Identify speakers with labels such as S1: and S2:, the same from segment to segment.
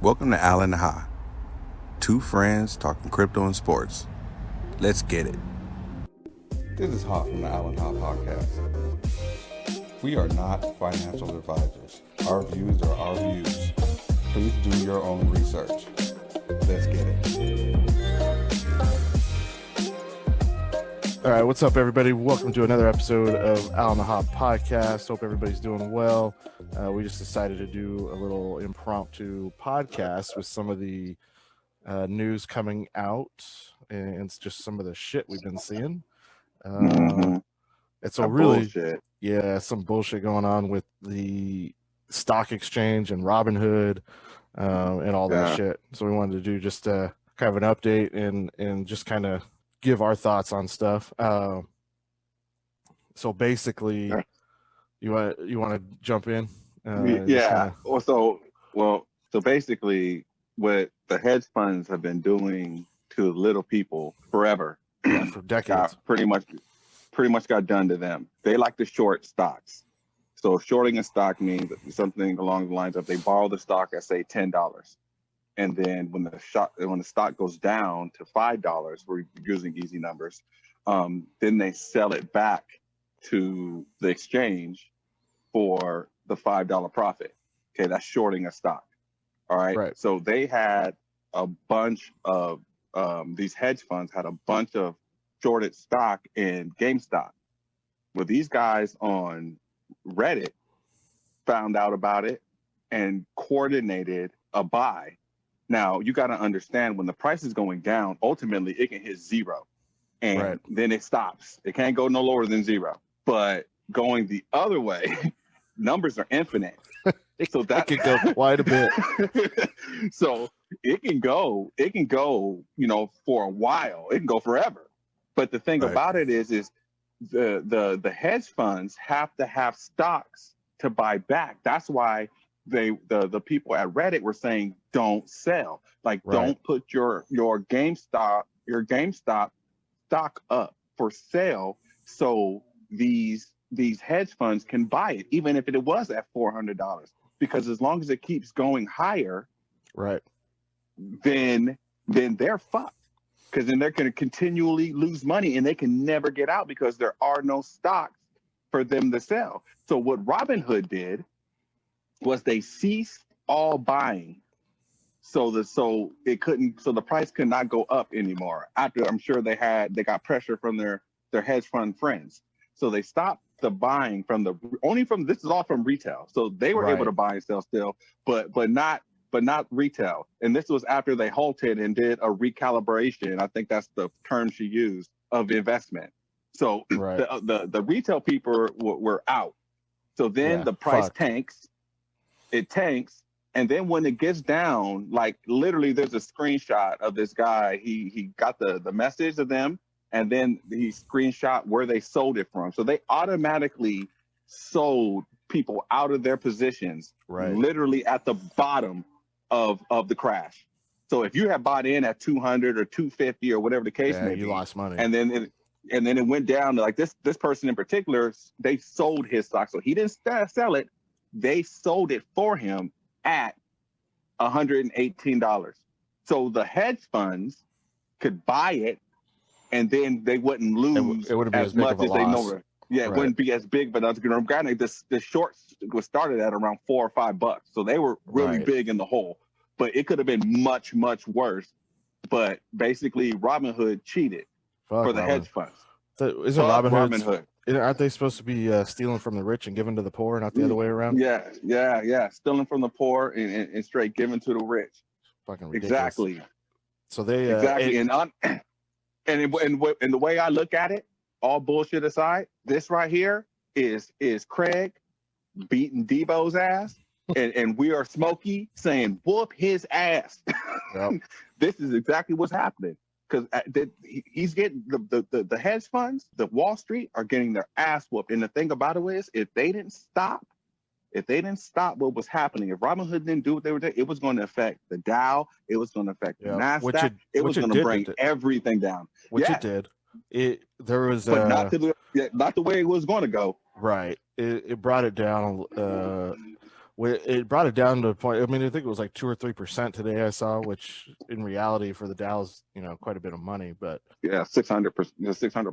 S1: Welcome to Al and Ha, two friends talking crypto and sports. Let's get it. This is Ha from the Al and Ha podcast. We are not financial advisors. Our views are our views. Please do your own research. Let's get it.
S2: All right, what's up, everybody? Welcome to another episode of Al and the Hop podcast. Hope everybody's doing well. We just decided to do a little impromptu podcast with some of the news coming out, and it's just some of the shit we've been seeing. It's a really bullshit. Yeah, some bullshit going on with the stock exchange and Robinhood and all that shit. So we wanted to do just kind of an update and just kind of give our thoughts on stuff. So basically, you want to jump in?
S3: So basically, what the hedge funds have been doing to little people forever,
S2: for decades,
S3: pretty much got done to them. They like to short stocks. So shorting a stock means something along the lines of they borrow the stock at, say, $10. And then when the stock goes down to $5, we're using easy numbers, then they sell it back to the exchange for the $5 profit. Okay, that's shorting a stock. All right. So they had a bunch of these hedge funds had a bunch of shorted stock in GameStop. Well, these guys on Reddit found out about it and coordinated a buy. Now, you got to understand, when the price is going down, ultimately it can hit zero, and then it stops. It can't go no lower than zero. But going the other way, numbers are infinite. So that
S2: could go quite a bit.
S3: So it can go, for a while. It can go forever. But the thing about it is the hedge funds have to have stocks to buy back. That's why the people at Reddit were saying don't sell. Don't put your GameStop stock up for sale, so these hedge funds can buy it, even if it was at $400. Because as long as it keeps going higher, then they're fucked. Because then they're going to continually lose money, and they can never get out because there are no stocks for them to sell. So what Robinhood did was they ceased all buying, so the price could not go up anymore. After, I'm sure they got pressure from their hedge fund friends, so they stopped the buying this is all from retail. So they were able to buy and sell still, but not retail. And this was after they halted and did a recalibration. I think that's the term she used, of investment. So the retail people were out. So then the price tanks. It tanks, and then when it gets down, like literally, there's a screenshot of this guy. He got the message of them, and then he screenshot where they sold it from. So they automatically sold people out of their positions, literally at the bottom of the crash. So if you had bought in at 200 or 250 or whatever the case may be,
S2: you lost money.
S3: And then it went down to, like, this person in particular, they sold his stock, so he didn't sell it. They sold it for him at $118. So the hedge funds could buy it, and then they wouldn't lose as much as they know. It wouldn't be as big, but granted, the short was started at around $4 or $5, so they were really big in the hole. But it could have been much, much worse. But basically, Robinhood cheated for the hedge funds.
S2: Isn't Robinhood? Aren't they supposed to be stealing from the rich and giving to the poor, not the other way around?
S3: Yeah. Stealing from the poor and straight giving to the rich.
S2: Fucking ridiculous.
S3: Exactly.
S2: So they
S3: and the way I look at it, all bullshit aside, this right here is Craig beating Debo's ass, and we are Smokey saying whoop his ass. This is exactly what's happening. Because he's getting the hedge funds, the Wall Street, are getting their ass whooped. And the thing about it is, if they didn't stop what was happening, if Robinhood didn't do what they were doing, it was going to affect the Dow, it was going to affect the NASDAQ, it was going to bring everything down.
S2: It did. There was,
S3: but not the way it was going to go.
S2: Right. It brought it down it brought it down to a point. I mean, I think it was like 2 or 3% today. I saw, which in reality for the Dow is quite a bit of money. But
S3: yeah, 600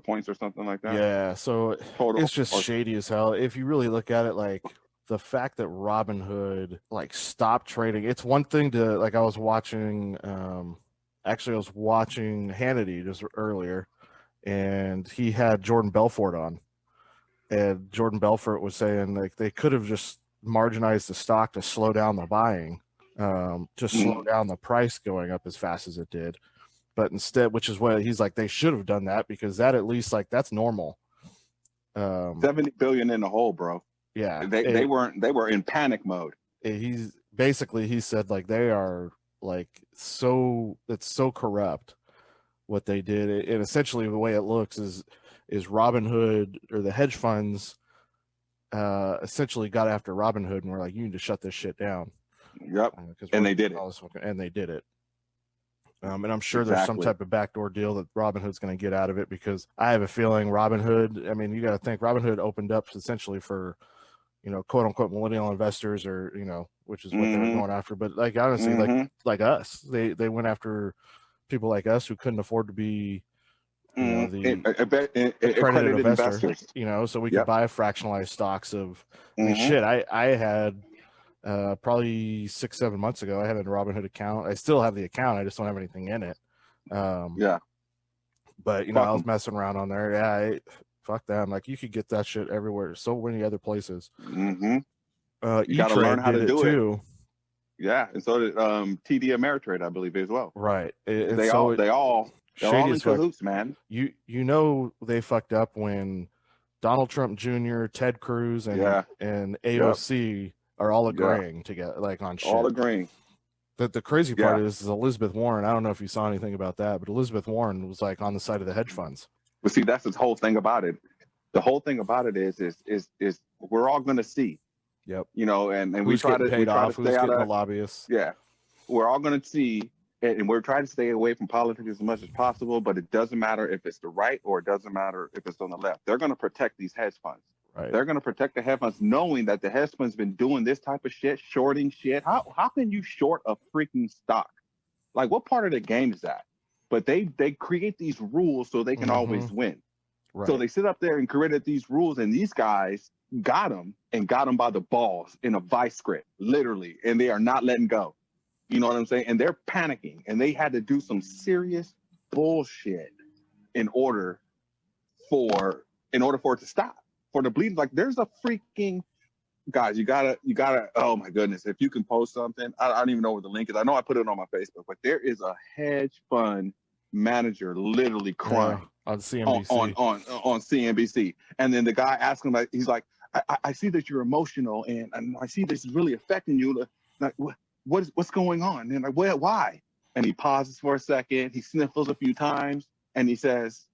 S3: points or something like that.
S2: Yeah, so
S3: Total.
S2: it's just shady as hell. If you really look at it, like the fact that Robinhood like stopped trading, it's one thing to like I was watching Hannity just earlier, and he had Jordan Belfort on. And Jordan Belfort was saying like they could have just marginalized the stock to slow down the buying, to slow down the price going up as fast as it did. But instead, which is what he's like, they should have done that because that at least like that's normal.
S3: 70 billion in the hole, bro.
S2: Yeah,
S3: they were in panic mode.
S2: He said like they are like it's so corrupt what they did, and essentially the way it looks is Robinhood or the hedge funds essentially got after Robinhood and were like, you need to shut this shit down.
S3: Yep, and they did it.
S2: And they did it. And I'm sure there's some type of backdoor deal that Robinhood's going to get out of it, because I have a feeling Robinhood, I mean, you got to think Robinhood opened up essentially for, quote unquote millennial investors, or, which is what they're going after. But like, honestly, like us, they went after people like us who couldn't afford to be, the accredited investors, so we could buy fractionalized stocks of, I mean, shit, I had, probably 6-7 months ago, I had a Robinhood account. I still have the account. I just don't have anything in it. But I was messing around on there. Yeah, fuck that. I'm like, you could get that shit everywhere. So many other places.
S3: You got to learn how to do
S2: too.
S3: Yeah, and so did TD Ameritrade, I believe, as well.
S2: Right.
S3: They're all in cahoots, man.
S2: They fucked up when Donald Trump Jr., Ted Cruz, and AOC are all agreeing together, like on shit.
S3: All agreeing.
S2: The crazy part is Elizabeth Warren. I don't know if you saw anything about that, but Elizabeth Warren was like on the side of the hedge funds.
S3: But see, that's the whole thing about it. The whole thing about it is we're all going to see.
S2: Yep.
S3: And we try to
S2: stay out of the lobbyists.
S3: Yeah, we're all going to see, and we're trying to stay away from politics as much as possible. But it doesn't matter if it's the right or it doesn't matter if it's on the left. They're going to protect these hedge funds.
S2: Right.
S3: They're going to protect the hedge funds, knowing that the hedge funds been doing this type of shit, shorting shit. How can you short a freaking stock? Like, what part of the game is that? But they create these rules so they can always win. Right. So they sit up there and created these rules, and these guys got them by the balls in a vice grip, literally, and they are not letting go. You know what I'm saying? And they're panicking, and they had to do some serious bullshit in order for it to stop. For the bleeding, like there's a freaking guys, you gotta. Oh my goodness, if you can post something, I don't even know where the link is. I know I put it on my Facebook, but there is a hedge fund manager literally crying
S2: on CNBC.
S3: On CNBC, and then the guy asking, like, he's like, I see that you're emotional, and I see this is really affecting you. Like, what's going on? And like, why? And he pauses for a second, he sniffles a few times, and he says,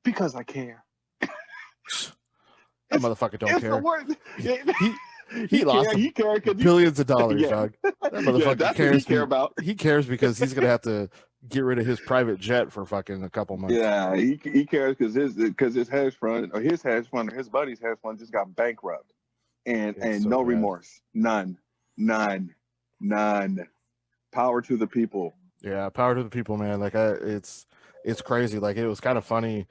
S3: "Because I care."
S2: That motherfucker don't care. He lost
S3: cared
S2: billions of dollars, dog. That motherfucker cares.
S3: He
S2: cares because he's gonna have to get rid of his private jet for fucking a couple months.
S3: Yeah, he cares because his hedge fund or his buddy's hedge fund just got bankrupt, and so no bad. Remorse, none. Power to the people.
S2: Yeah, power to the people, man. Like it's crazy. Like it was kind of funny,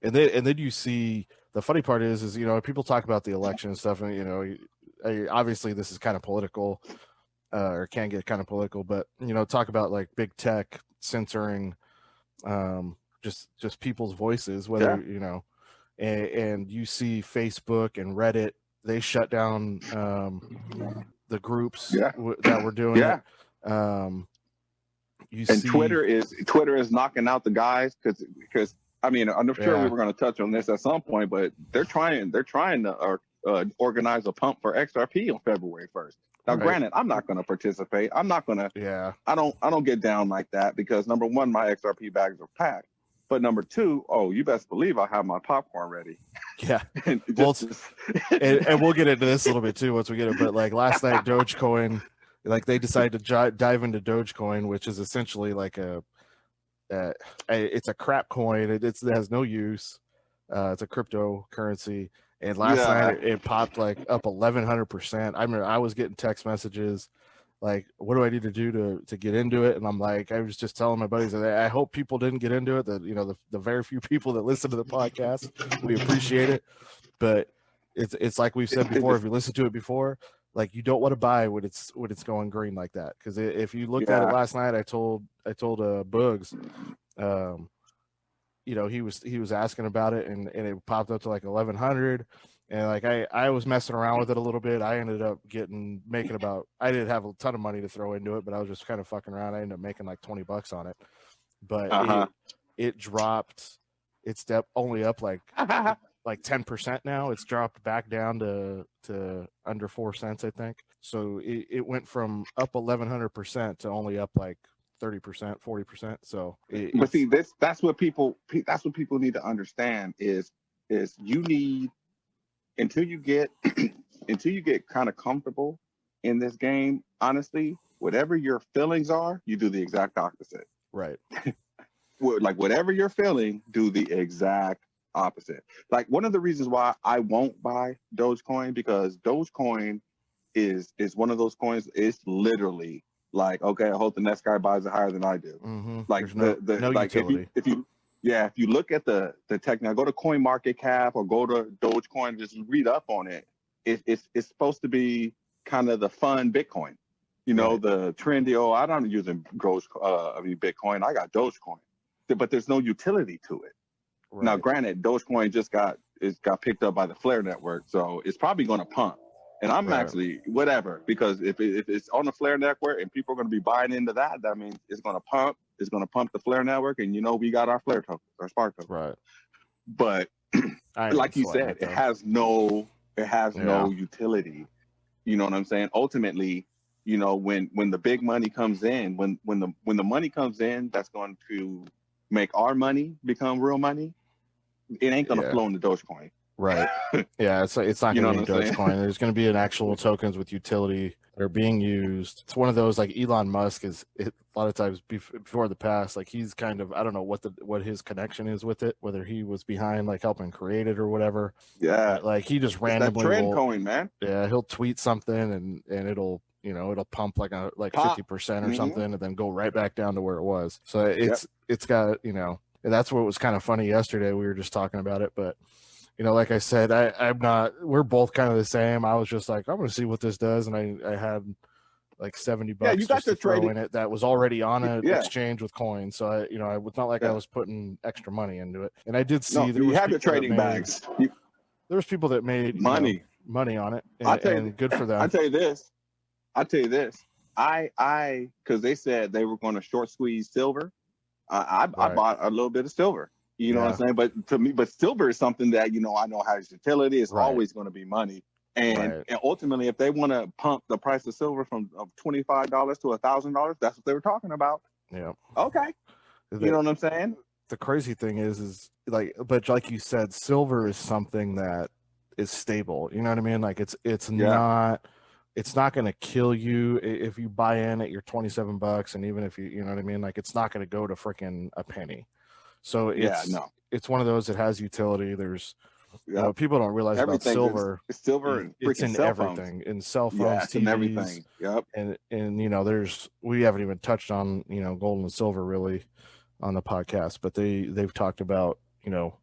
S2: and then you see. The funny part is people talk about the election and stuff, and obviously this is kind of political, or can get kind of political, but talk about like big tech censoring, just people's voices, whether and you see Facebook and Reddit, they shut down the groups that were doing it.
S3: Twitter is knocking out the guys because. I mean, I'm sure we were going to touch on this at some point, but they're trying to organize a pump for XRP on February 1st. Now, granted, I'm not going to participate. I'm not going to. Yeah. I don't get down like that because number one, my XRP bags are packed. But number two, you best believe I have my popcorn ready.
S2: Yeah. and we'll get into this a little bit too once we get it. But like last night, Dogecoin, like they decided to dive into Dogecoin, which is essentially like it's a crap coin. It has no use. It's a cryptocurrency, And last night it popped like up 1,100%. I remember I was getting text messages like, what do I need to do to get into it? And I'm like, I was just telling my buddies that I hope people didn't get into it, that, you know, the very few people that listen to the podcast, we appreciate it. But it's like we've said before, if you listen to it before, like, you don't want to buy when it's going green like that. Because if you looked at it last night, I told Bugs, you know, he was asking about it, and it popped up to like 1,100. And like I was messing around with it a little bit. I ended up making about, I didn't have a ton of money to throw into it, but I was just kind of fucking around. I ended up making like $20 on it. But it dropped. It's only up like 10% now. It's dropped back down to under 4 cents, I think. So it went from up 1,100% to only up like 30%, 40%. So
S3: but see, that's what people need to understand is you need, until you get kind of comfortable in this game, honestly, whatever your feelings are, you do the exact opposite.
S2: Right.
S3: Like, whatever you're feeling, do the exact opposite. Like, one of the reasons why I won't buy Dogecoin, because Dogecoin is one of those coins. It's literally like, okay, I hope the next guy buys it higher than I do.
S2: Mm-hmm.
S3: Like,
S2: no
S3: like
S2: utility.
S3: if you look at the tech now, go to CoinMarketCap or go to Dogecoin, just read up on it. It's supposed to be kind of the fun Bitcoin, you know,
S2: right.
S3: The trendy. Oh, I'm not using Bitcoin. I got Dogecoin, but there's no utility to it. Right. Now, granted, Dogecoin just got picked up by the Flare network, so it's probably going to pump. And I'm actually whatever, because if it's on the Flare network and people are going to be buying into that means it's going to pump. It's going to pump the Flare network, and you know we got our Flare tokens, our Spark tokens.
S2: Right.
S3: But like you said, it has no utility. You know what I'm saying? Ultimately, you know, when the big money comes in, when the money comes in, that's going to make our money become real money. It ain't going to flow into Dogecoin.
S2: Right. Yeah, it's not going to be Dogecoin. There's going to be an actual tokens with utility that are being used. It's one of those, like, Elon Musk a lot of times before the past, like, he's kind of, I don't know what his connection is with it, whether he was behind like helping create it or whatever. Yeah. But, like, he just randomly
S3: trend coin, man.
S2: Yeah, he'll tweet something and it'll, you know, it'll pump like 50% or something, and then go right back down to where it was. So it's got, you know, and that's what was kind of funny yesterday. We were just talking about it, but you know, like I said, I'm not, we're both kind of the same. I was just like, I'm going to see what this does. And I had like $70 just to throw in it that was already on an exchange with coins. So it was not like I was putting extra money into it. And I did see
S3: there was the trading bags.
S2: There was people that made money on it, and good for them.
S3: I'll tell you this. Because they said they were going to short squeeze silver. I bought a little bit of silver. You know what I'm saying? But to me, silver is something that, you know, I know has utility. It's always going to be money. And ultimately, if they want to pump the price of silver from $25 to $1,000, that's what they were talking about.
S2: Yeah.
S3: Okay. You know what I'm saying?
S2: The crazy thing is like, but like you said, silver is something that is stable. You know what I mean? Like it's not going to kill you if you buy in at your $27, and even if you know what I mean? Like, it's not going to go to freaking a penny. So it's one of those that has utility. There's people don't realize about silver.
S3: Silver and
S2: it's in everything, in cell phones, TVs,
S3: and everything. Yep.
S2: And you know, we haven't even touched on, you know, gold and silver really on the podcast, but they've talked about, you know,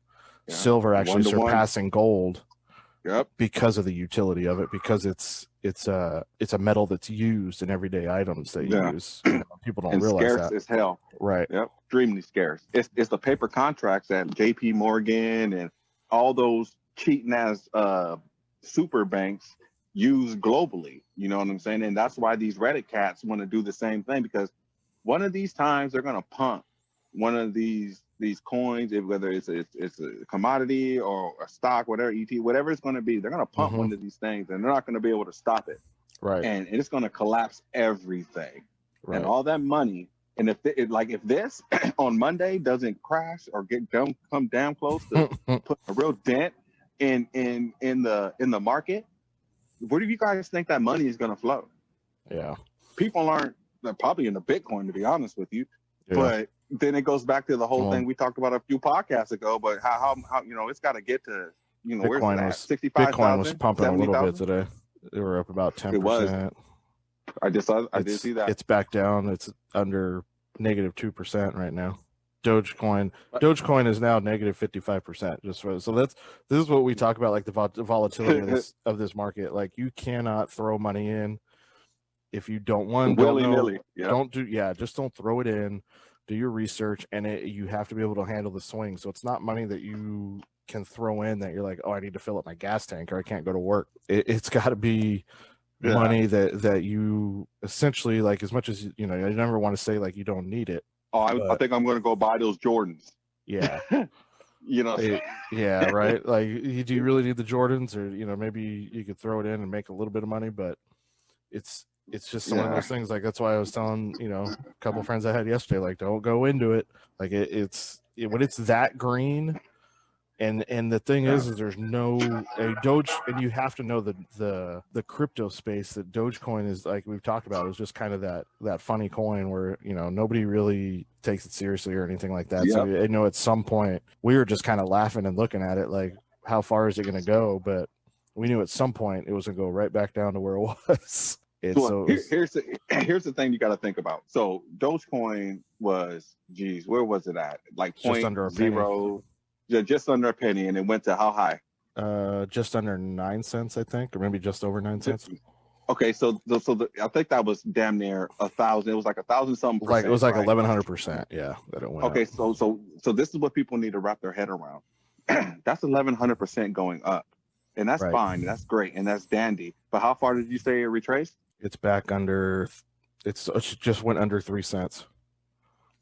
S2: silver actually surpassing gold.
S3: Yep.
S2: Because of the utility of it, because it's a metal that's used in everyday items that you use. You know, people don't realize
S3: scarce
S2: that.
S3: As hell.
S2: Right.
S3: Yep. Extremely scarce. It's the paper contracts that JP Morgan and all those cheating ass super banks use globally. You know what I'm saying? And that's why these Reddit cats want to do the same thing, because one of these times they're gonna pump one of these coins, whether it's a commodity or a stock, whatever, whatever it's going to be, they're going to pump one of these things, and they're not going to be able to stop it.
S2: Right.
S3: And it's going to collapse everything. Right. And all that money. And if this on Monday doesn't crash or come down close to put a real dent in the market, where do you guys think that money is going to flow?
S2: Yeah.
S3: People they're probably into Bitcoin, to be honest with you. Yeah. But then it goes back to the whole thing we talked about a few podcasts ago, but how you know, it's got to get to where's it at?
S2: Bitcoin was
S3: 65,000,
S2: pumping a little bit
S3: 70,000?
S2: today. They were up about 10%.
S3: It was. I did see that.
S2: It's back down. It's under negative 2% right now. Dogecoin is now negative 55%. This is what we talk about, like the volatility of this market. Like, you cannot throw money in if you don't
S3: willy-nilly.
S2: Just don't throw it in. Do your research, and you have to be able to handle the swing. So it's not money that you can throw in that you're like, oh, I need to fill up my gas tank or I can't go to work. It's got to be money that you essentially, like, as much as I never want to say like you don't need it.
S3: I think I'm going to go buy those Jordans.
S2: Yeah.
S3: Yeah,
S2: right. Like, do you really need the Jordans, or maybe you could throw it in and make a little bit of money, but it's just one of those things. Like, that's why I was telling a couple of friends I had yesterday, like, don't go into it. Like, when it's that green. And the thing is there's no Doge, and you have to know the crypto space that Dogecoin is, like we've talked about, is just kind of that funny coin where nobody really takes it seriously or anything like that. Yep. So at some point we were just kind of laughing and looking at it like, how far is it going to go? But we knew at some point it was going to go right back down to where it was.
S3: Here's the thing you got to think about. So Dogecoin was, where was it at? Like
S2: just under a penny.
S3: Just under a penny, and it went to how high?
S2: Just under 9 cents, I think, or maybe just over 9 cents.
S3: Okay, so I think that was damn near 1,000. It was like 1,000 something percent.
S2: Like, it was like 1,100%. Yeah, that it went.
S3: Okay,
S2: up.
S3: So this is what people need to wrap their head around. That's 1,100% going up, and that's fine. That's great, and that's dandy. But how far did you say it retraced?
S2: It's back under. It just went under 3 cents.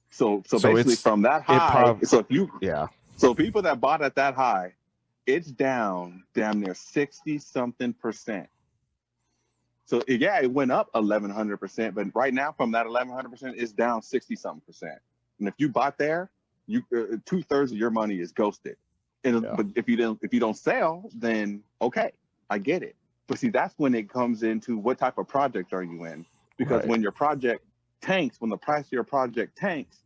S3: So basically from that high. So people that bought at that high, it's down damn near 60-something%. So it went up 1,100%, but right now from that 1,100%, it's down 60-something%. And if you bought there, you 2/3 of your money is ghosted. But if you don't sell, then okay, I get it. But see, that's when it comes into what type of project are you in? Because when your project tanks, when the price of your project tanks,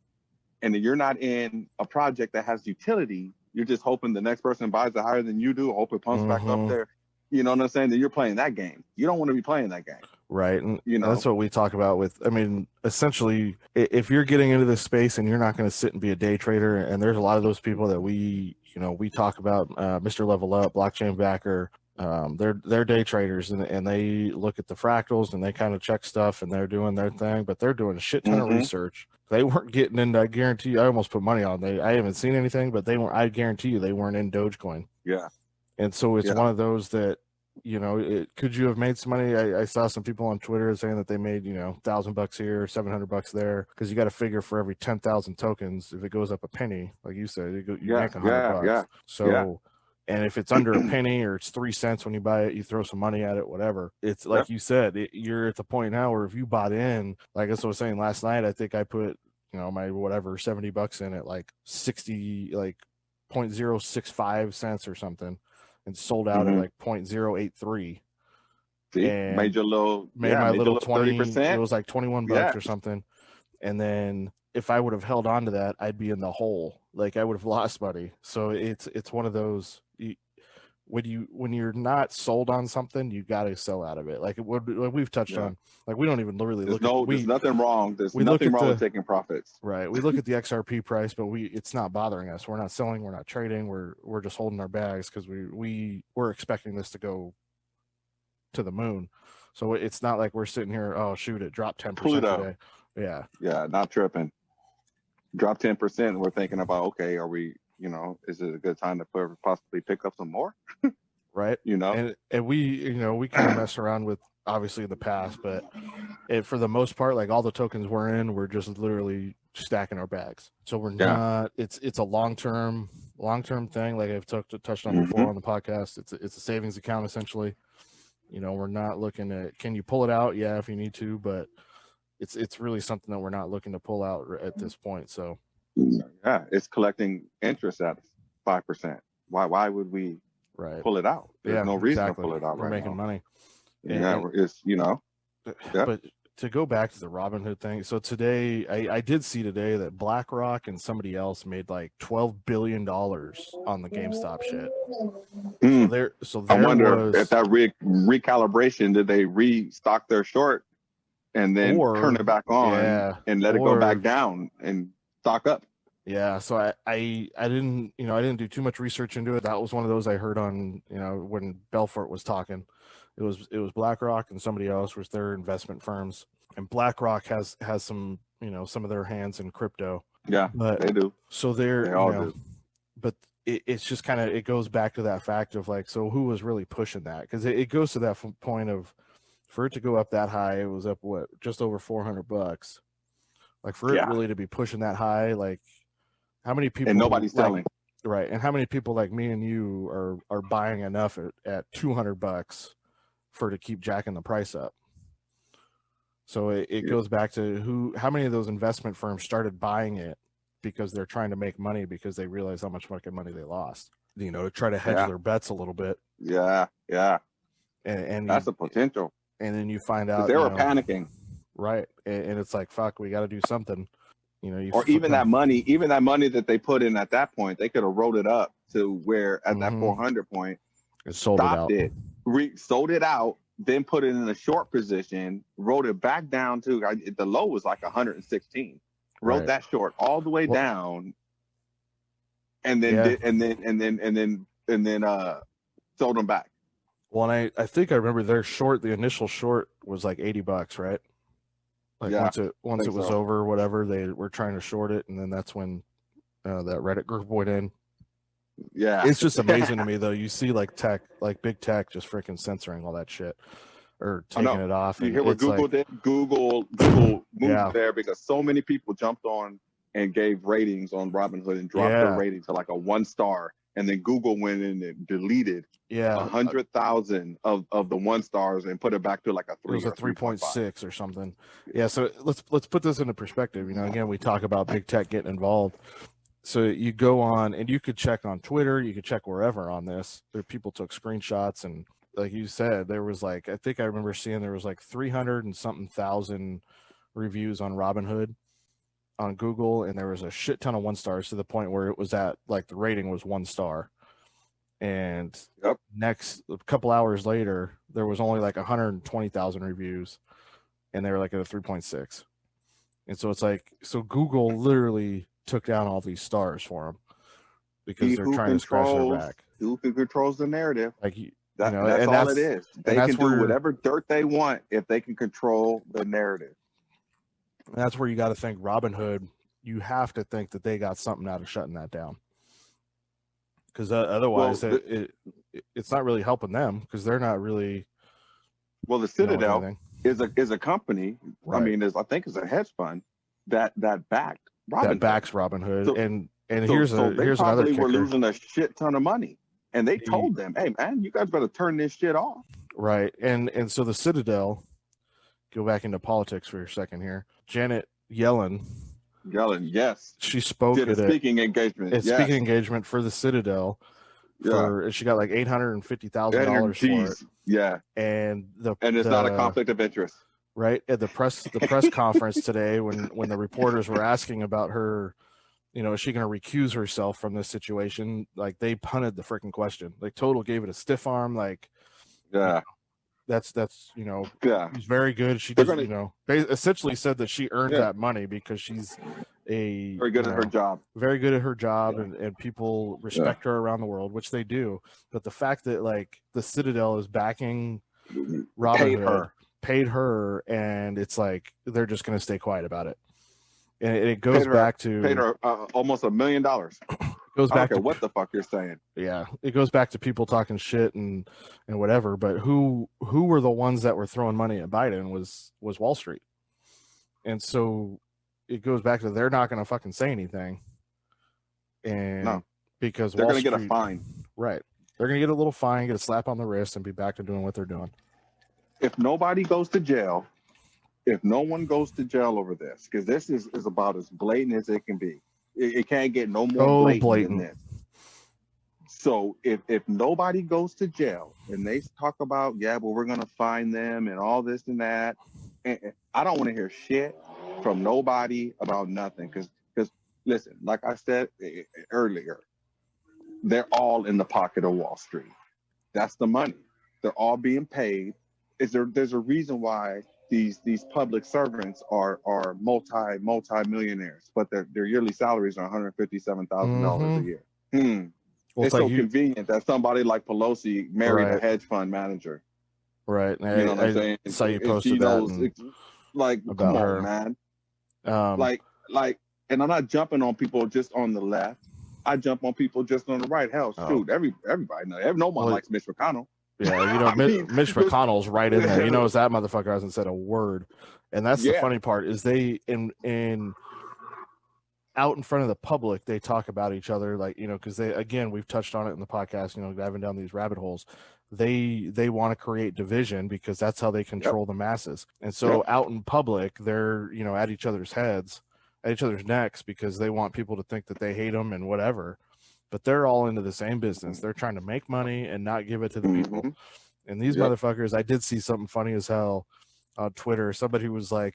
S3: and you're not in a project that has utility, you're just hoping the next person buys it higher than you do, hope it pumps back up there. You know what I'm saying? Then you're playing that game. You don't want to be playing that game.
S2: Right. And that's what we talk about essentially, if you're getting into this space and you're not going to sit and be a day trader, and there's a lot of those people that we talk about, Mr. Level Up, Blockchain Backer, they're day traders, and they look at the fractals and they kind of check stuff and they're doing their thing, but they're doing a shit ton of research. They weren't getting into, I guarantee you, I almost put money on I haven't seen anything, but I guarantee you they weren't in Dogecoin.
S3: Yeah.
S2: And so it's one of those that, could you have made some money? I saw some people on Twitter saying that they made, $1,000 here, $700 there, because you got to figure for every 10,000 tokens, if it goes up a penny, like you said, you make $100.
S3: Yeah.
S2: So, and if it's under a penny or it's 3 cents when you buy it, you throw some money at it, whatever. It's like you said, you're at the point now where if you bought in, like I was saying last night, I think I put, my whatever $70 in at like 60, like 0.065 cents or something, and sold out at like 0.083.
S3: See,
S2: and
S3: made
S2: my little 20%.
S3: 30%.
S2: It was like $21 or something. And then if I would have held on to that, I'd be in the hole. Like, I would have lost money. So it's one of those, when you're not sold on something, you got to sell out of it. Like we've touched on, like, we don't even really look at
S3: there's nothing wrong. There's nothing wrong with taking profits.
S2: Right. We look at the XRP price, but it's not bothering us. We're not selling, we're not trading. We're just holding our bags because we're expecting this to go to the moon. So it's not like we're sitting here, oh shoot, it dropped 10% today. Yeah.
S3: Yeah, not tripping. Drop 10%. We're thinking about, okay, are we, is it a good time to possibly pick up some more?
S2: Right. And we, we kind of mess around with, obviously, in the past, but for the most part, like, all the tokens we're in, we're just literally stacking our bags. So we're not, it's a long-term thing. Like I've touched on before on the podcast, it's a savings account, essentially. We're not looking at, can you pull it out? Yeah, if you need to, but it's really something that we're not looking to pull out at this point. So
S3: yeah, it's collecting interest at 5%. Why would we pull it out? There's no reason to pull it out.
S2: We're making money.
S3: It's
S2: But to go back to the Robinhood thing, so today I did see today that BlackRock and somebody else made like $12 billion on the GameStop shit. So
S3: I
S2: there
S3: wonder
S2: was,
S3: if that recalibration, did they restock their short and then turn it back on and let it go back down and stock up?
S2: Yeah, so I didn't, I didn't do too much research into it. That was one of those I heard on, when Belfort was talking. It was BlackRock and somebody else was their investment firms, and BlackRock has some, some of their hands in crypto.
S3: Yeah,
S2: but
S3: they do.
S2: So
S3: they all do.
S2: But it's just kind of, it goes back to that fact of like, so who was really pushing that? Because it goes to that point of, for it to go up that high, it was up just over $400. Like for it really to be pushing that high, like how many people,
S3: and nobody's selling,
S2: right? And how many people like me and you are buying enough at $200 to keep jacking the price up? So it goes back to how many of those investment firms started buying it because they're trying to make money because they realize how much fucking money they lost, to try to hedge their bets a little bit.
S3: Yeah.
S2: And
S3: that's the potential.
S2: And then you find out
S3: they were panicking,
S2: right? And it's like, fuck, we got to do something.
S3: Or even that money that they put in at that point, they could have rolled it up to where at that 400 point,
S2: sold
S3: it out, then put it in a short position, wrote it back down to the low was like 116. Wrote that short all the way down, and then sold them back.
S2: Well, and I think I remember their short. The initial short was like $80, right? Like once it was over, whatever, they were trying to short it, and then that's when that Reddit group went in.
S3: Yeah,
S2: it's just amazing to me though. You see like big tech, just freaking censoring all that shit or taking it off.
S3: You hear what Google did? Google moved there because so many people jumped on and gave ratings on Robinhood and dropped their rating to like a 1 star, and then Google went in and deleted 100,000 of the 1 stars and put it back to like a 3.
S2: It was a 3.6 or something. Yeah, so let's put this into perspective. Again, we talk about big tech getting involved. So you go on and you could check on Twitter, you could check wherever on this. There people took screenshots, and like you said, there was like, I think I remember seeing there was like 300 and something thousand reviews on Robinhood on Google, and there was a shit ton of 1 stars to the point where it was at like the rating was 1 star. And next, a couple hours later, there was only like 120,000 reviews, and they were like at a 3.6. And so it's like, so Google literally took down all these stars for them because they're trying to scratch their back.
S3: Who controls the narrative?
S2: Like
S3: that's all it is. They can do whatever dirt they want if they can control the narrative.
S2: That's where you got to think Robinhood. You have to think that they got something out of shutting that down, because otherwise it's not really helping them, because they're not really.
S3: Well, the Citadel is a company. Right. I mean, I think it's a hedge fund that backed Robinhood.
S2: That backs Robinhood,
S3: so,
S2: and here's another kicker.
S3: They probably were losing a shit ton of money, and they told them, "Hey, man, you guys better turn this shit off."
S2: Right, and so the Citadel. Go back into politics for a second here. Janet Yellen,
S3: yes,
S2: she spoke
S3: at a speaking engagement.
S2: Speaking engagement for the Citadel. She got like $850,000 for it.
S3: Yeah,
S2: and
S3: it's not a conflict of interest.
S2: Right, at the press conference today, when the reporters were asking about her, is she going to recuse herself from this situation? Like, they punted the freaking question. Like, Total gave it a stiff arm. Like, that's she's very good. She just, they essentially said that she earned that money because she's
S3: very good at her job.
S2: Very good at her job, and people respect her around the world, which they do. But the fact that like the Citadel is backing Robinhood, paid her, and it's like they're just going to stay quiet about it. And it goes back to
S3: paid her almost $1 million.
S2: Goes back to
S3: what the fuck you're saying.
S2: Yeah, it goes back to people talking shit and whatever. But who were the ones that were throwing money at Biden was Wall Street. And so it goes back to they're not going to fucking say anything. And because
S3: they're going to get a fine.
S2: Right. They're going to get a little fine, get a slap on the wrist, and be back to doing what they're doing.
S3: If nobody goes to jail, if no one goes to jail over this, because this is about as blatant as it can be. It can't get no more blatant than this. So if nobody goes to jail and they talk about, we're going to fine them and all this and that, and I don't want to hear shit from nobody about nothing. Because listen, like I said earlier, they're all in the pocket of Wall Street. That's the money. They're all being paid. There's a reason why these public servants are multi-millionaires, but their yearly salaries are $157,000 a year.
S2: Well,
S3: it's so convenient that somebody like Pelosi married a hedge fund manager.
S2: Right.
S3: You know what I'm saying?
S2: Saw you posted that.
S3: Like, come on, man. And I'm not jumping on people just on the left. I jump on people just on the right. Hell, shoot, everybody knows. No one likes Mitch McConnell.
S2: Yeah, Mitch McConnell's right in there. He knows that motherfucker hasn't said a word. And that's the funny part is they in out in front of the public, they talk about each other like, because we've touched on it in the podcast, diving down these rabbit holes. They want to create division because that's how they control the masses. And so out in public, they're, at each other's heads, at each other's necks because they want people to think that they hate them and whatever. But they're all into the same business. They're trying to make money and not give it to the people. And these motherfuckers, I did see something funny as hell on Twitter. Somebody was like,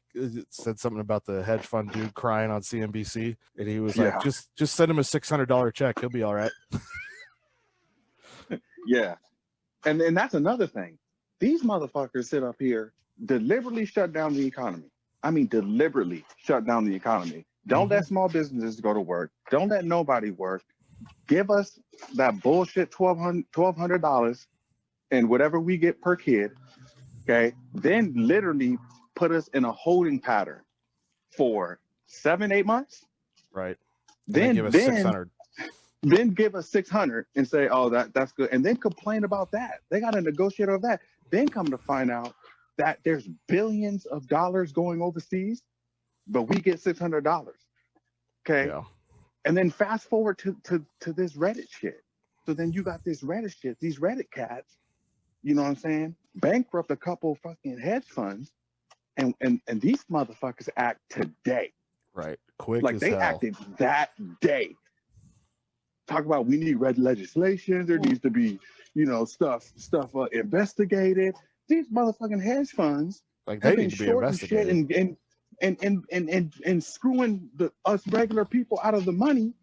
S2: said something about the hedge fund dude crying on CNBC. And he was like, just send him a $600 check. He'll be all right.
S3: Yeah. And that's another thing. These motherfuckers sit up here, deliberately shut down the economy. I mean, deliberately shut down the economy. Don't let small businesses go to work. Don't let nobody work. Give us that bullshit $1,200 and whatever we get per kid, okay? Then literally put us in a holding pattern for 7-8 months.
S2: Right.
S3: Then
S2: give us 600.
S3: Then give us 600 and say, oh, that's good. And then complain about that. They got to negotiate over that. Then come to find out that there's billions of dollars going overseas, but we get $600. Okay.
S2: Yeah.
S3: And then fast forward to this Reddit shit. So then you got this Reddit shit, these Reddit cats, you know what I'm saying? Bankrupt a couple fucking hedge funds. And these motherfuckers act today.
S2: Right. Quick
S3: like
S2: as
S3: they
S2: hell.
S3: acted that day. Talk about we need red legislation. There needs to be, stuff investigated. These motherfucking hedge funds
S2: like they need to be investigated.
S3: Shit and screwing us regular people out of the money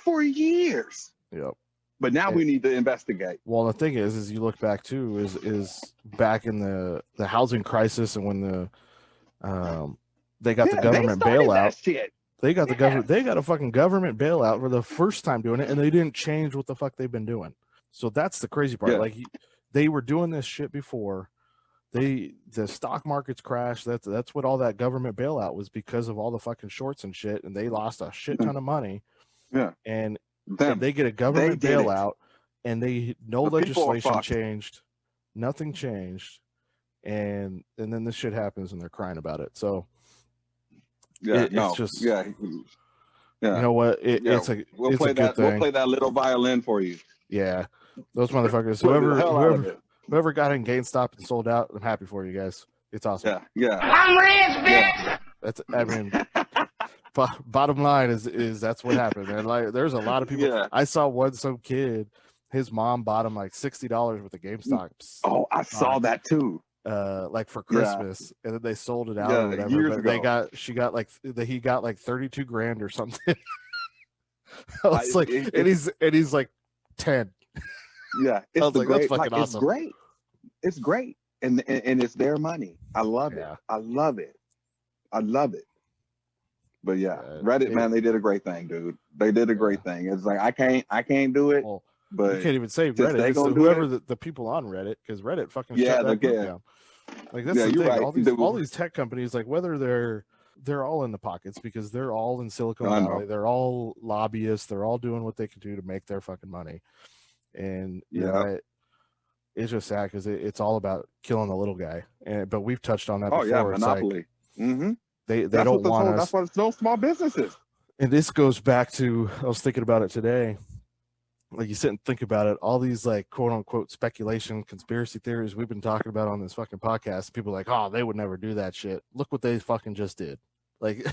S3: for years.
S2: Yep.
S3: But now we need to investigate.
S2: Well, the thing is you look back too, is back in the housing crisis and when they got the government bailout. They got the government. They got a fucking government bailout for the first time doing it, and they didn't change what the fuck they've been doing. So that's the crazy part. Like they were doing this shit before. The stock markets crashed. That's what all that government bailout was because of all the fucking shorts and shit, and they lost a shit ton of money.
S3: Yeah,
S2: and they get a government bailout, and no legislation changed, nothing changed, and then this shit happens, and they're crying about it. So it's just you know what? We'll
S3: play that little violin for you.
S2: Yeah, those motherfuckers. Whoever got in GameStop and sold out, I'm happy for you guys. It's awesome.
S3: Yeah.
S4: I'm rich, bitch.
S2: That's bottom line is that's what happened. And like, there's a lot of people.
S3: Yeah.
S2: I saw some kid, his mom bought him like $60 worth of GameStop.
S3: Oh, I saw that too.
S2: Like for Christmas, and then they sold it out or whatever.
S3: Years
S2: but
S3: ago.
S2: he got like $32,000 or something. I was and he's like 10.
S3: Yeah,
S2: it's great.
S3: It's great, and it's their money. I love it. I love it. But Reddit, man, they did a great thing, dude. They did a great thing. It's like I can't do it.
S2: Well,
S3: but
S2: you can't even say Reddit. It's whoever the people on Reddit, because Reddit fucking shut that group down. Like that's the thing.
S3: Right.
S2: All these tech companies, like whether they're all in the pockets because they're all in Silicon Valley. They're all lobbyists. They're all doing what they can do to make their fucking money. And it's just sad because it's all about killing the little guy. But we've touched on that before.
S3: Yeah, monopoly.
S2: They don't want us.
S3: That's why it's no small businesses.
S2: And this goes back to, I was thinking about it today. Like you sit and think about it, all these like quote unquote speculation, conspiracy theories we've been talking about on this fucking podcast. People are like, oh, they would never do that shit. Look what they fucking just did. Like,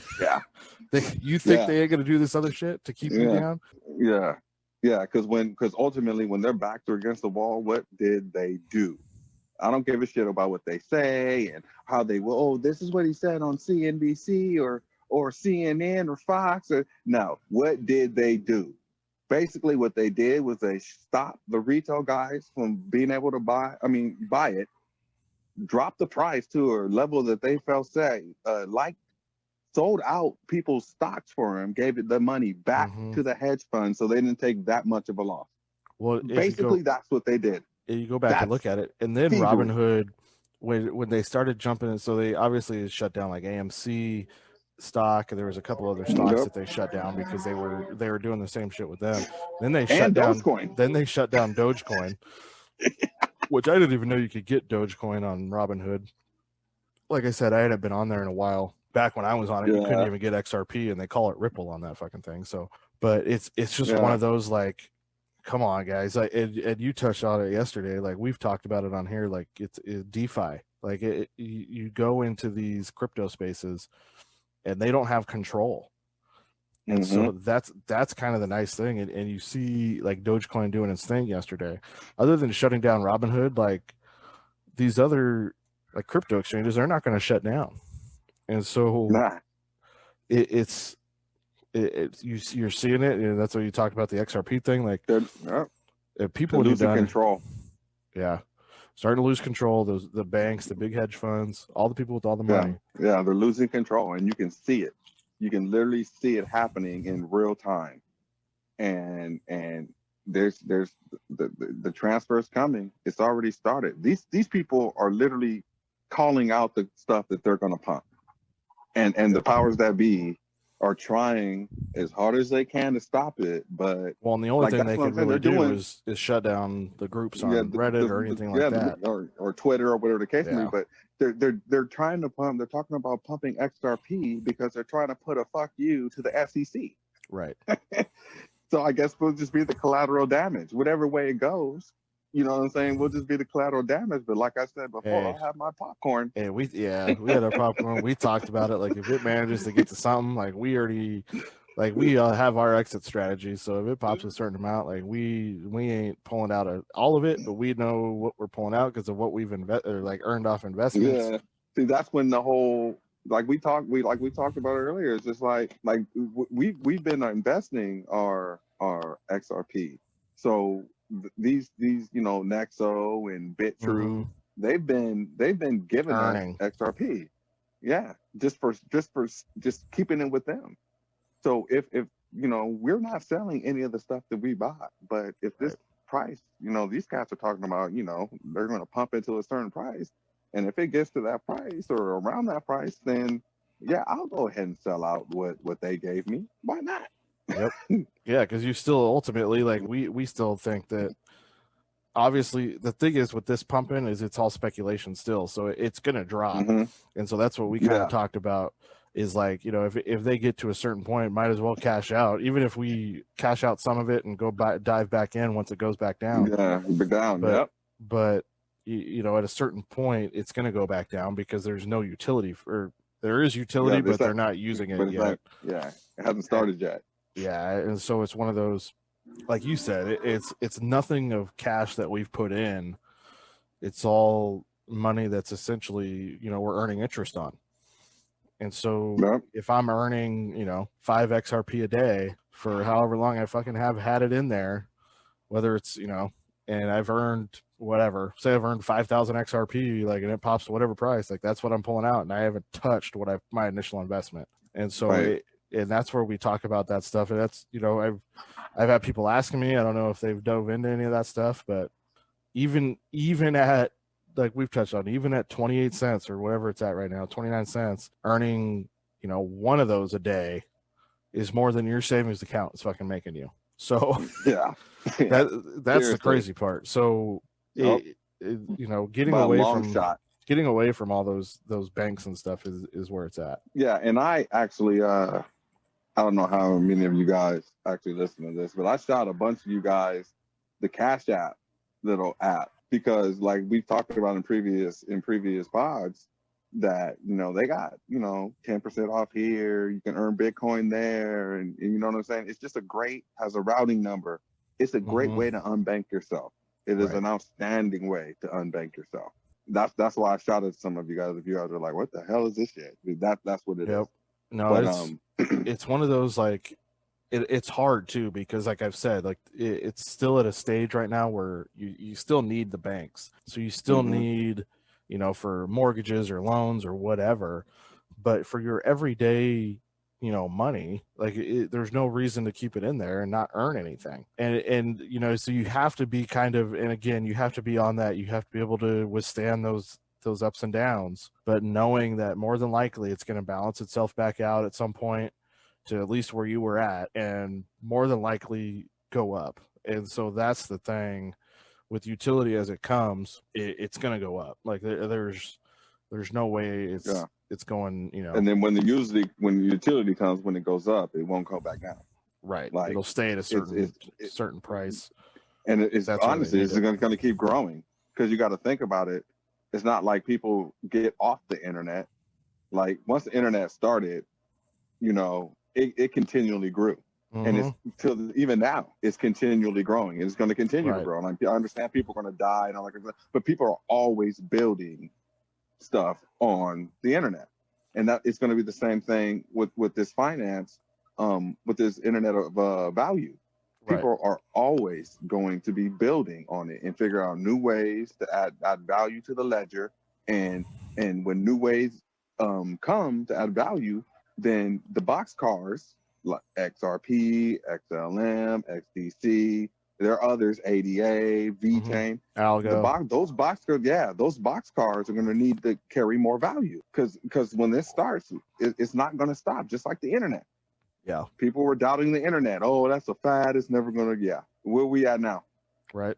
S2: you think they ain't gonna do this other shit to keep you down?
S3: Yeah, because ultimately when their backs are against the wall, what did they do? I don't give a shit about what they say and how they will. Oh, this is what he said on CNBC or CNN or Fox. Or no, what did they do? Basically, what they did was they stopped the retail guys from being able to buy it, drop the price to a level that they felt sold out people's stocks for them, gave it the money back to the hedge fund, so they didn't take that much of a loss.
S2: Well,
S3: Basically, that's what they did.
S2: You go back and look at it, and then
S3: thievery.
S2: Robinhood, when they started jumping, so they obviously shut down like AMC stock, and there was a couple other stocks that they shut down because they were doing the same shit with them. Then they shut down
S3: Dogecoin.
S2: Then they shut down Dogecoin, which I didn't even know you could get Dogecoin on Robinhood. Like I said, I hadn't been on there in a while. Back when I was on it, you couldn't even get XRP, and they call it Ripple on that fucking thing. So, but it's just one of those, like, come on, guys. And you touched on it yesterday. Like, we've talked about it on here. Like, it's DeFi. Like, you go into these crypto spaces, and they don't have control. And so that's kind of the nice thing. And you see, like, Dogecoin doing its thing yesterday. Other than shutting down Robinhood, like, these other, like, crypto exchanges, they're not going to shut down. And so you're seeing it, and that's what you talked about, the XRP thing. Like, people are losing
S3: control.
S2: Yeah, starting to lose control. The banks, the big hedge funds, all the people with all the money.
S3: Yeah, they're losing control, and you can see it. You can literally see it happening in real time, and there's the transfers coming. It's already started. These people are literally calling out the stuff that they're going to pump. And the powers that be are trying as hard as they can to stop it, but
S2: and the only thing they can really do is shut down the groups on Reddit or anything like that,
S3: or Twitter or whatever the case may be. But they're trying to pump. They're talking about pumping XRP because they're trying to put a fuck you to the SEC.
S2: Right.
S3: So I guess we'll just be the collateral damage, whatever way it goes. You know what I'm saying? We'll just be the collateral damage. But like I said before, I'll have my popcorn.
S2: Hey, we had our popcorn. We talked about it. Like, if it manages to get to something, like, we already, like, we have our exit strategy. So if it pops a certain amount, like, we ain't pulling out all of it, but we know what we're pulling out because of what we've earned off investments.
S3: Yeah. See, that's when the whole, like we talked about earlier. It's just like we've been investing our XRP. So these Nexo and BitTrue, they've been giving us XRP, just keeping it with them. So if we're not selling any of the stuff that we bought, but if this price, these guys are talking about, they're going to pump it to a certain price, and if it gets to that price or around that price, then I'll go ahead and sell out what they gave me. Why not?
S2: Yep. Yeah, because you still ultimately, like, we still think that, obviously, the thing is with this pumping is it's all speculation still, so it's gonna drop. And so that's what we kind of talked about, is like, if they get to a certain point, might as well cash out, even if we cash out some of it and go dive back in once it goes back down. But at a certain point it's going to go back down because there's no utility, there is utility, but they're not using it yet.
S3: It hasn't started yet.
S2: Yeah, and so it's one of those, like you said, it's nothing of cash that we've put in. It's all money that's essentially, we're earning interest on. And so if I'm earning, 5 XRP a day for however long I fucking have had it in there, whether it's, and I've earned whatever, say I've earned 5,000 XRP, like, and it pops to whatever price, like, that's what I'm pulling out, and I haven't touched my initial investment. And so and that's where we talk about that stuff. And that's, I've had people asking me, I don't know if they've dove into any of that stuff, but even at, like we've touched on, even at 28 cents or whatever it's at right now, 29 cents, earning, one of those a day is more than your savings account is fucking making you. So that's seriously the crazy part. So getting away from all those banks and stuff is where it's at.
S3: Yeah, and I actually I don't know how many of you guys actually listen to this, but I shot a bunch of you guys the Cash App little app, because like we've talked about in previous pods that they got 10% off here, you can earn Bitcoin there, and you know what I'm saying. It's just has a routing number. It's a great way to unbank yourself. It is an outstanding way to unbank yourself. That's why I shouted at some of you guys. If you guys are like, "What the hell is this shit?" That's what it is.
S2: No,
S3: But,
S2: it's one of those like it's hard too because like I've said, like it's still at a stage right now where you still need the banks, so you still need, you know, for mortgages or loans or whatever, but for your everyday, you know, money, like there's no reason to keep it in there and not earn anything. And you know, so you have to be kind of, and again, you have to be on that. You have to be able to withstand those ups and downs, but knowing that more than likely it's going to balance itself back out at some point to at least where you were at, and more than likely go up. And so that's the thing with utility as it comes, it's going to go up. Like there's no way it's going, you know.
S3: And then when the utility comes, when it goes up, it won't go back down.
S2: Right.
S3: Like,
S2: it'll stay at a certain price.
S3: And it's honestly, it's going to keep growing because you got to think about it. It's not like people get off the internet. Like once the internet started, you know, it continually grew. And it's till even now it's continually growing. It's going to continue to grow. Like I understand people are going to die and all that, but people are always building stuff on the internet, and that it's going to be the same thing with this finance, with this internet of value. People are always going to be building on it and figure out new ways to add value to the ledger, and when new ways come to add value, then the box cars like XRP, XLM, XDC, there are others, ADA, VeChain,
S2: Algo.
S3: Those box cars are going to need to carry more value because when this starts, it's not going to stop. Just like the internet.
S2: Yeah,
S3: people were doubting the internet. Oh, that's a fad. It's never going to. Yeah, where we at now?
S2: Right,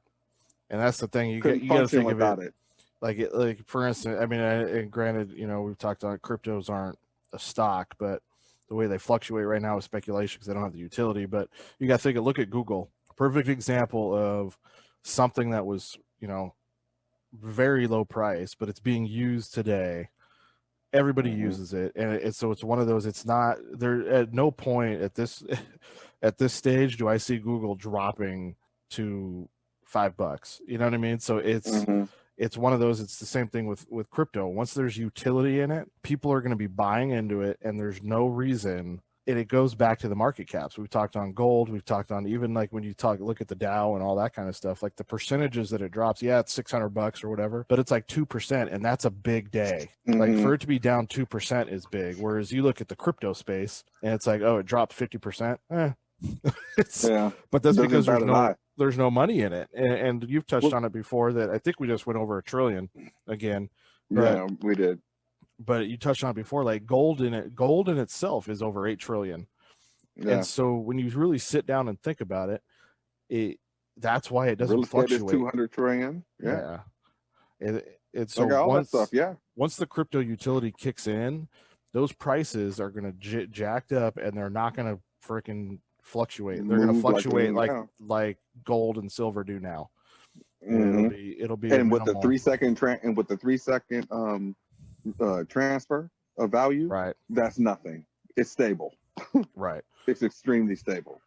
S2: and that's the thing. You got to think about it. Like for instance, I mean, and granted, you know, we've talked on cryptos aren't a stock, but the way they fluctuate right now is speculation because they don't have the utility. But you got to think. Look at Google. Perfect example of something that was, you know, very low price, but it's being used today. Everybody uses it, and so it's one of those. It's not there at no point at this stage do I see Google dropping to $5. You know what I mean? So it's one of those. It's the same thing with crypto. Once there's utility in it, people are going to be buying into it, and there's no reason. And it goes back to the market caps. We've talked on gold. We've talked on even like when you look at the Dow and all that kind of stuff, like the percentages that it drops. Yeah, it's $600 or whatever, but it's like 2%, and that's a big day. Like for it to be down 2% is big. Whereas you look at the crypto space, and it's like, oh, it dropped 50%. But that's because there's no money in it. And you've touched on it before that I think we just went over $1 trillion again.
S3: Yeah, we did.
S2: But you touched on it before, like gold in itself is over 8 trillion. Yeah. And so when you really sit down and think about it, that's why it doesn't fluctuate.
S3: Is 200 trillion.
S2: Yeah. It's so all that stuff, once the crypto utility kicks in, those prices are going to jacked up, and they're not going to freaking fluctuate. They're going to fluctuate like gold and silver do now. It'll be
S3: and with the 3 second transfer of value, that's nothing. It's stable. It's extremely stable,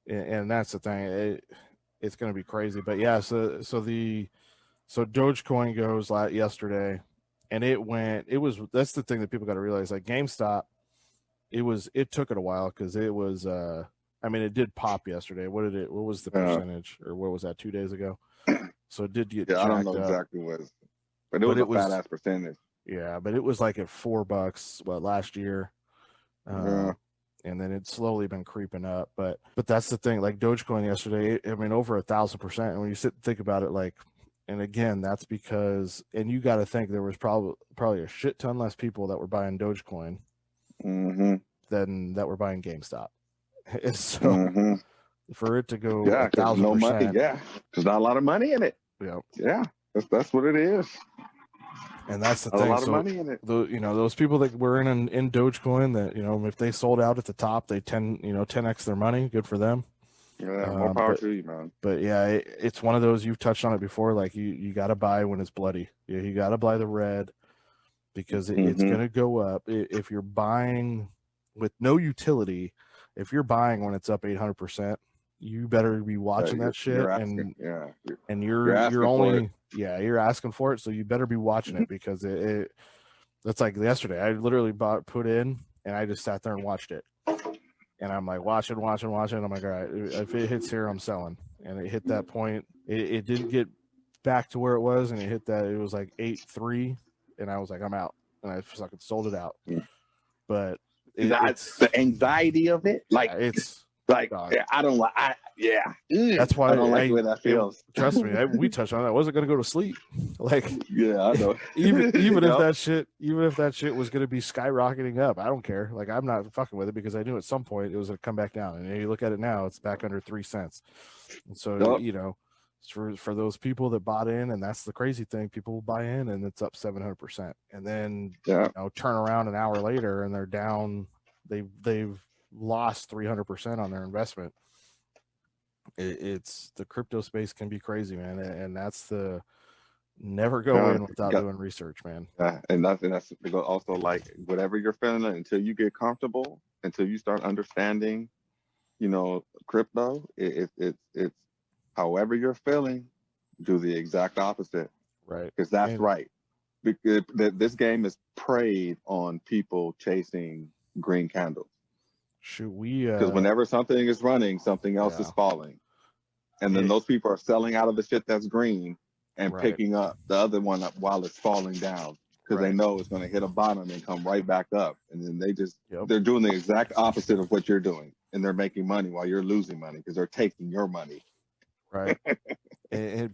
S2: and that's the thing. It's going to be crazy. But yeah, so Dogecoin goes yesterday, and that's the thing that people got to realize. Like GameStop, it took it a while because it was I mean, it did pop yesterday. What was the percentage, or what was that 2 days ago? So it did get
S3: I don't know exactly what, but it was a fat ass percentage.
S2: Yeah, but it was like at $4 last year, and then it's slowly been creeping up. But that's the thing. Like Dogecoin yesterday, I mean, over 1,000%. And when you sit and think about it, like, and again, that's because, and you got to think there was probably a shit ton less people that were buying Dogecoin than that were buying GameStop. So for it to go 1,000%,
S3: no money, there's not a lot of money in it. Yeah, that's what it is.
S2: And that's the thing.
S3: A lot of money in it.
S2: Those people that were in Dogecoin, that, you know, if they sold out at the top, they 10x their money. Good for them.
S3: Yeah, more power to you, man.
S2: But yeah, it's one of those, you've touched on it before. Like you got to buy when it's bloody. You got to buy the red, because it's going to go up. If you're buying with no utility, if you're buying when it's up 800%, you better be watching that shit.
S3: You're asking,
S2: and
S3: you're asking
S2: you're
S3: for
S2: only
S3: it.
S2: you're asking for it, so you better be watching it because it that's like yesterday. I literally put in and I just sat there and watched it. And I'm like watching. I'm like, all right, if it hits here, I'm selling. And it hit that point. It didn't get back to where it was, and it was like 8-3, and I was like, I'm out. And I fucking sold it out. But it's
S3: the anxiety of it, like
S2: it's
S3: like I don't like. That's
S2: why
S3: I don't like the way that feels.
S2: Trust me, we touched on that. I wasn't gonna go to sleep. Like
S3: I know.
S2: even if that shit was gonna be skyrocketing up, I don't care. Like I'm not fucking with it because I knew at some point it was gonna come back down. And you look at it now, it's back under 3 cents. And so for those people that bought in, and that's the crazy thing, people will buy in and it's up 700%, and then turn around an hour later and they're down. They've lost 300% on their investment. It's the crypto space can be crazy, man, and that's the never go in without doing research, man.
S3: And that's also like whatever you're feeling until you get comfortable, until you start understanding, crypto. It's however you're feeling, do the exact opposite,
S2: right?
S3: Because that's right. Because this game is preyed on people chasing green candles.
S2: Should we?
S3: Because whenever something is running, something else is falling, and then those people are selling out of the shit that's green and picking up the other one up while it's falling down because they know it's going to hit a bottom and come right back up, and then they're doing the exact opposite of what you're doing, and they're making money while you're losing money because they're taking your money.
S2: Right.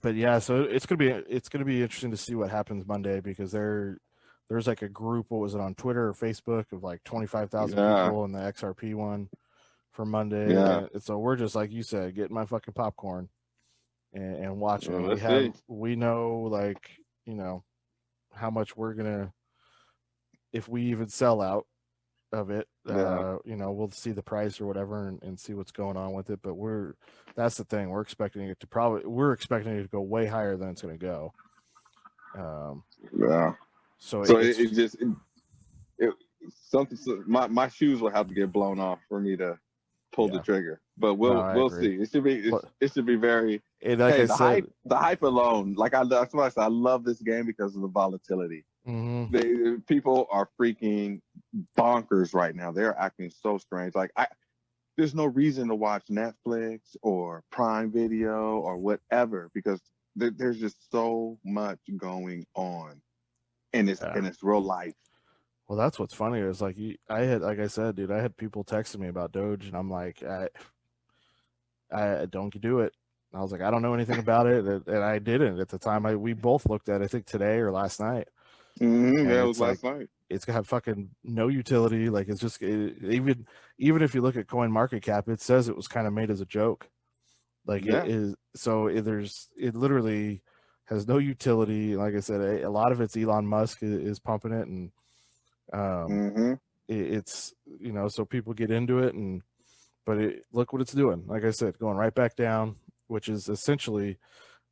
S2: But yeah, so it's gonna be interesting to see what happens Monday because there's like a group, what was it, on Twitter or Facebook, of like 25,000 people in the XRP one for Monday. And so we're just, like you said, getting my fucking popcorn and watching. We know, like, how much we're gonna, if we even sell out of it, we'll see the price or whatever and see what's going on with it. But that's the thing, we're expecting it to go way higher than it's going to go. So my shoes will have to get blown off for me to pull the trigger, but we'll see. It should be very. And like
S3: the hype alone, that's why I said I love this game because of the volatility.
S2: Mm-hmm.
S3: People are freaking bonkers right now. They're acting so strange. There's no reason to watch Netflix or Prime Video or whatever because there's just so much going on. And it's real life.
S2: Well, that's what's funny is like I had people texting me about Doge, and I'm like, I don't do it. I was like, I don't know anything about it, and I didn't at the time. We both looked at it, I think today or last night.
S3: Mm-hmm. Yeah, it was last night.
S2: It's gonna have fucking no utility. Like it's just even if you look at Coin Market Cap, it says it was kind of made as a joke. Like it is. So it literally has no utility. Like I said, a lot of it's Elon Musk is pumping it, and it's so people get into it, but look what it's doing. Like I said, going right back down, which is essentially,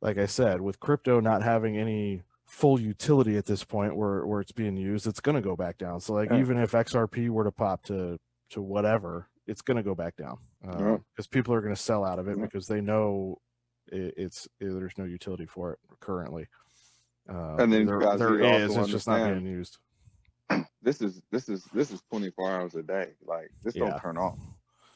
S2: like I said, with crypto not having any full utility at this point where it's being used, it's going to go back down. So even if XRP were to pop to whatever, it's going to go back down because people are going to sell out of it because they know there's no utility for it currently.
S3: And then
S2: it's just not being used.
S3: This is 24 hours a day. Like this don't turn off.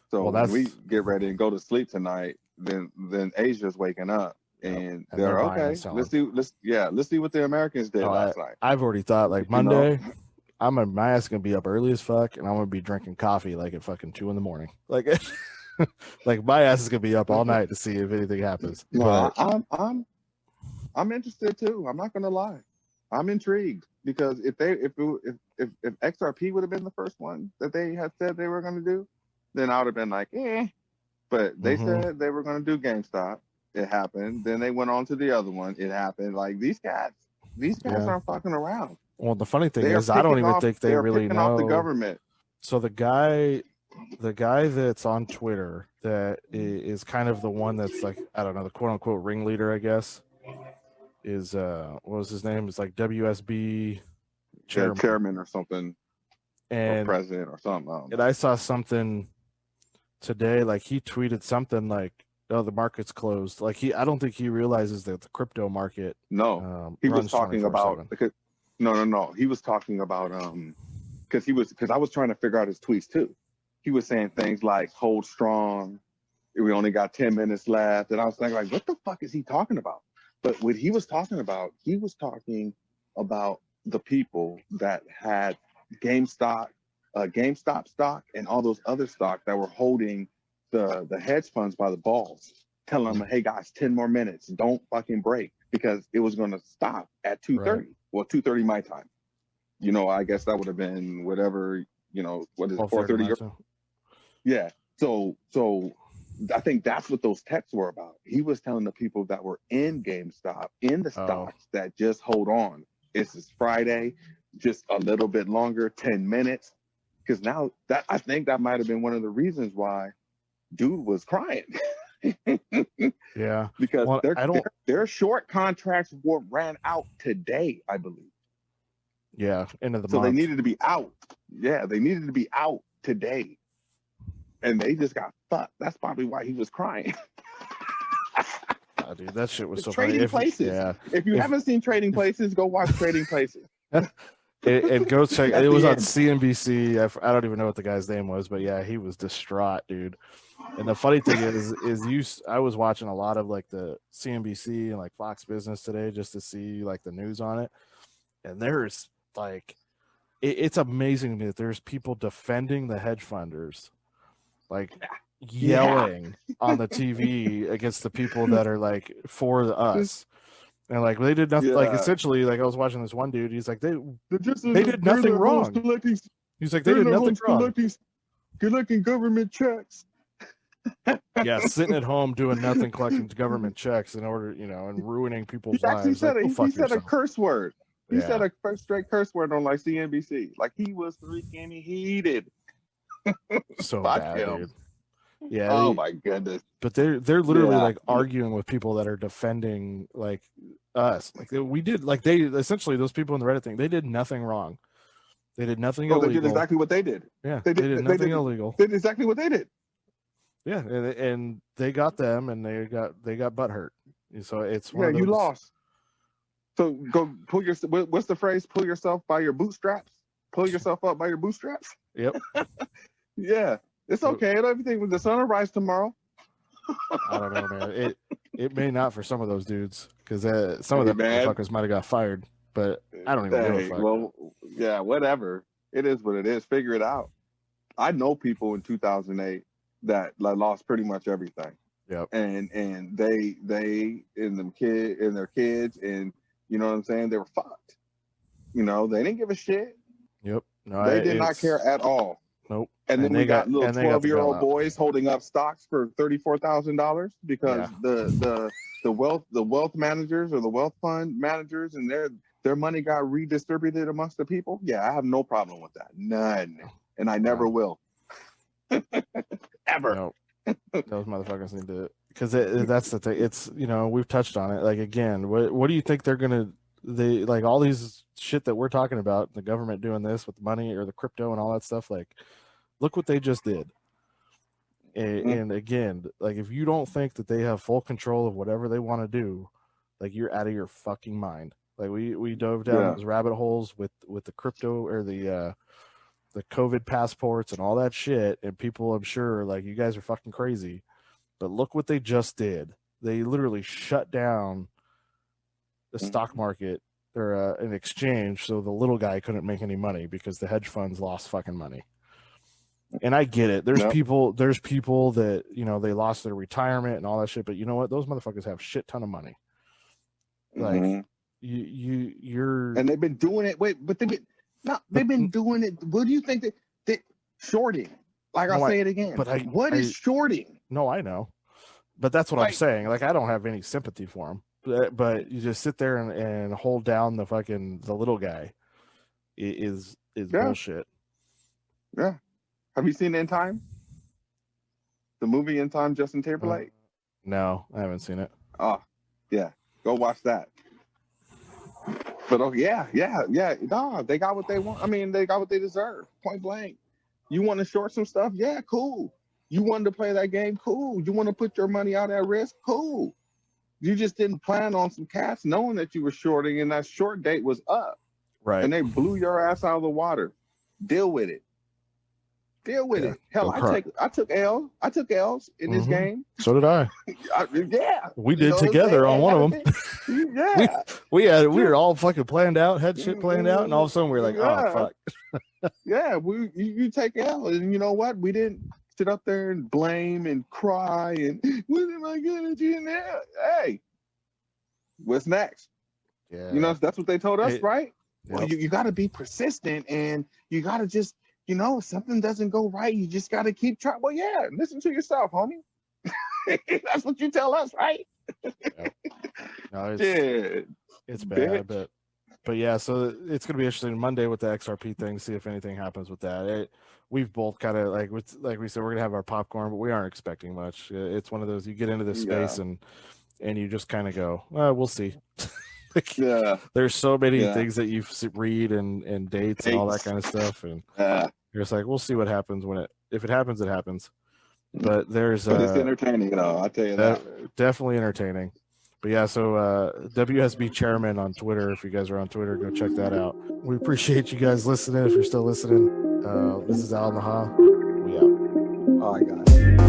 S3: So when we get ready and go to sleep tonight, then Asia's waking up. And they're okay. Let's see what the Americans did last night.
S2: I've already thought Monday, my ass gonna be up early as fuck, and I'm gonna be drinking coffee at fucking 2 a.m. Like my ass is gonna be up all night to see if anything happens.
S3: No, I'm interested too. I'm not gonna lie, I'm intrigued because if XRP would have been the first one that they had said they were gonna do, then I would have been like, eh. But they said they were gonna do GameStop. It happened. Then they went on to the other one. It happened. Like these guys aren't fucking around.
S2: Well, the funny thing is, I don't even think they really know
S3: the government.
S2: So the guy that's on Twitter that is kind of the one that's like, I don't know, the quote unquote ringleader, I guess, is what was his name? It's like WSB
S3: chairman or something, or president or something.
S2: And I saw something today, like he tweeted something like oh, the market's closed. Like I don't think he realizes that the crypto market.
S3: No, he was
S2: runs
S3: talking
S2: 24/7.
S3: about because no. He was talking about because I was trying to figure out his tweets too. He was saying things like "hold strong." We only got 10 minutes left, and I was thinking like, what the fuck is he talking about? But what he was talking about the people that had GameStop stock, and all those other stock that were holding the hedge funds by the balls, telling them, hey guys, 10 more minutes, don't fucking break, because it was going to stop at 2:30.
S2: Right.
S3: Well, 2:30 my time. I guess that would have been whatever, what is it, 4:30? Yeah. So I think that's what those texts were about. He was telling the people that were in GameStop, in the stocks, that just hold on. This is Friday, just a little bit longer, 10 minutes. Because now I think that might have been one of the reasons why dude was crying.
S2: Yeah.
S3: Because their short contracts ran out today, I believe.
S2: Yeah, end of the month.
S3: So they needed to be out. Yeah, they needed to be out today. And they just got fucked. That's probably why he was crying.
S2: Oh, dude, that shit was so
S3: Trading
S2: funny.
S3: Places. If you haven't seen Trading Places, go watch Trading Places.
S2: And go check. It was on CNBC. I don't even know what the guy's name was, but yeah, he was distraught, dude. And the funny thing is I was watching a lot of like the CNBC and like Fox Business today just to see like the news on it. And there's like, it's amazing that there's people defending the hedge funders, like yelling on the TV against the people that are like for us. And like they did nothing. Like essentially, like I was watching this one dude. He's like they did nothing wrong. He's like they did nothing wrong.
S3: Collecting government checks.
S2: Yeah, sitting at home doing nothing, collecting government checks in order, and ruining people's lives.
S3: He said a curse word. He said a straight curse word on like CNBC. Like he was freaking heated.
S2: So bad, dude. Yeah.
S3: Oh my goodness.
S2: But they're literally like arguing with people that are defending like us. Like we did, like they essentially, those people in the Reddit thing, they did nothing wrong. They did nothing illegal.
S3: They did exactly what they did.
S2: Yeah. They did nothing illegal.
S3: They did exactly what they did.
S2: Yeah, and they got them, and they got butt hurt. So it's one of those...
S3: you lost. So go pull your. What's the phrase? Pull yourself by your bootstraps. Pull yourself up by your bootstraps.
S2: Yep.
S3: Yeah, it's okay. Everything with the sun will rise tomorrow.
S2: I don't know, man. It may not for some of those dudes, because some of them motherfuckers might have got fired, but I don't even give a fuck.
S3: Well, yeah, whatever. It is what it is. Figure it out. I know people in 2008 that lost pretty much everything.
S2: Yep.
S3: And they and their kids, and you know what I'm saying, they were fucked. They didn't give a shit.
S2: Yep. No,
S3: they did not care at all.
S2: Nope.
S3: And then we got little 12-year-old boys holding up stocks for $34,000 because the wealth managers or the wealth fund managers and their money got redistributed amongst the people. Yeah, I have no problem with that. None. And I never will. Ever.
S2: No. Those motherfuckers need to, because that's the thing. It's, we've touched on it. Like, again, what do you think they like all these shit that we're talking about, the government doing this with money or the crypto and all that stuff? Like, look what they just did. And again, like, if you don't think that they have full control of whatever they want to do, like, you're out of your fucking mind. Like, we dove down those rabbit holes with the crypto or the COVID passports and all that shit, and people, I'm sure, like, you guys are fucking crazy. But look what they just did. They literally shut down the stock market or an exchange, so the little guy couldn't make any money because the hedge funds lost fucking money. And I get it. There's people that, they lost their retirement and all that shit, but you know what? Those motherfuckers have shit ton of money. Like, you're...
S3: And they've been doing it. Wait, but they've been doing it. What do you think that shorting? Like, I'll say it again. But what is shorting?
S2: No, I know. But that's what I'm saying. Like, I don't have any sympathy for him. But you just sit there and hold down the little guy is bullshit.
S3: Yeah. Have you seen In Time? The movie In Time, Justin Timberlake?
S2: No, I haven't seen it.
S3: Oh, yeah. Go watch that. But yeah. No, they got what they want. I mean, they got what they deserve. Point blank. You want to short some stuff? Yeah, cool. You wanted to play that game? Cool. You want to put your money out at risk? Cool. You just didn't plan on some cash knowing that you were shorting and that short date was up.
S2: Right.
S3: And they blew your ass out of the water. Deal with it. Deal with it. Hell, I took L's in this game.
S2: So did I.
S3: Yeah.
S2: We did together on one of them.
S3: Yeah.
S2: we were all fucking planned out, had shit planned out, and all of a sudden we were like, oh fuck.
S3: Yeah, you take L, and you know what? We didn't sit up there and blame and cry and what am I gonna do now? Hey, what's next?
S2: Yeah.
S3: You know, that's what they told us, right?
S2: Yep.
S3: Well, you got to be persistent, and you got to just, you know, if something doesn't go right, you just got to keep trying. Well, yeah, listen to yourself, homie. That's what you tell us, right?
S2: Yep. No, it's bad, but yeah. So it's gonna be interesting Monday with the XRP thing. See if anything happens with that. We've both kind of like we said, we're gonna have our popcorn, but we aren't expecting much. It's one of those, you get into this space and you just kind of go, we'll see. There's so many things that you read and dates and all that kind of stuff, and you're just like, we'll see what happens if it happens, it happens. But it's
S3: entertaining, though. I'll tell you that.
S2: Definitely entertaining. But yeah, so WSB Chairman on Twitter. If you guys are on Twitter, go check that out. We appreciate you guys listening. If you're still listening, this is Al Naha. We out.
S3: All right, guys.